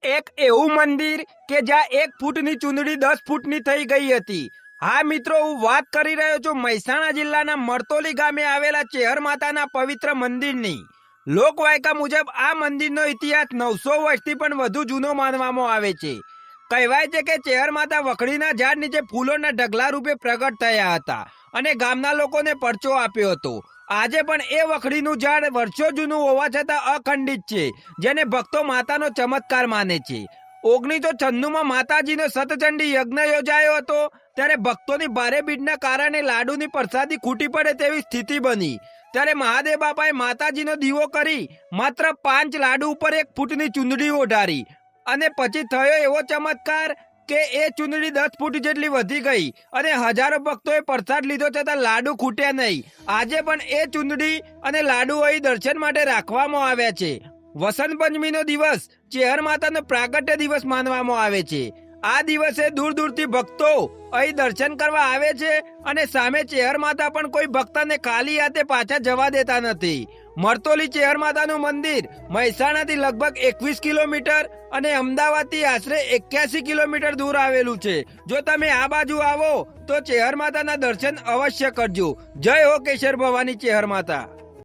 એક એવું મંદિર કે જ્યાં 1 ફૂટની ચૂંદડી 10 ફૂટની થઈ ગઈ હતી। હા મિત્રો, હું વાત કરી રહ્યો છું મહેસાણા જિલ્લાના મરતોલી ગામે આવેલા ચેહર માતાના પવિત્ર મંદિરની। લોકવાયકા મુજબ આ મંદિરનો ઇતિહાસ 900 વર્ષથી પણ વધુ જૂનો માનવામાં આવે છે। કહેવાય છે કે ચેહર માતા વખડીના ઝાડ નીચે ફૂલોના ઢગલા રૂપે પ્રગટ થયા હતા અને ગામના લોકોને પરચો આપ્યો હતો। આજે પણ એ વખડીનું ઝાડ વર્ષો જૂનું હોવા છતાં અખંડિત છે, જેને ભક્તો માતાનો ચમત્કાર માને છે। 1996માં માતાજીનો સતચંડી યજ્ઞ યોજાયો હતો, ત્યારે ભક્તોની ભારે ભીડના કારણે લાડુની પ્રસાદી ખૂટી પડે તેવી સ્થિતિ બની। ત્યારે મહાદેવ બાપાએ માતાજીનો દીવો કરી માત્ર 5 લાડુ ઉપર 1 ફૂટની ચૂંદડી ઓઢારી અને પછી થયો એવો ચમત્કાર કે એ ચૂંદડી 10 ફૂટ જેટલી વધી ગઈ અને હજારો ભક્તોએ પ્રસાદ લીધો છતાં લાડુ ખૂટ્યા નહીં। આજે પણ એ ચૂંદડી અને લાડુ અહીં દર્શન માટે રાખવામાં આવ્યા છે। વસંત પંચમીનો દિવસ ચેહર માતાનો પ્રાગટ્ય દિવસ માનવામાં આવે છે। આ દિવસે દૂર દૂરથી ભક્તો અહીં દર્શન કરવા આવે છે અને સામે ચેહર માતા પણ કોઈ ભક્તને ખાલી હાથે પાછા જવા દેતા નથી। મરતોલી ચેહર માતાનું મંદિર મહેસાણાથી લગભગ 21 કિલોમીટર અને અમદાવાદથી આશરે 81 કિલોમીટર દૂર આવેલું છે। જો તમે આ બાજુ આવો તો ચેહર માતાના દર્શન અવશ્ય કરજો। જય હો કેશર ભવાની ચેહર માતા।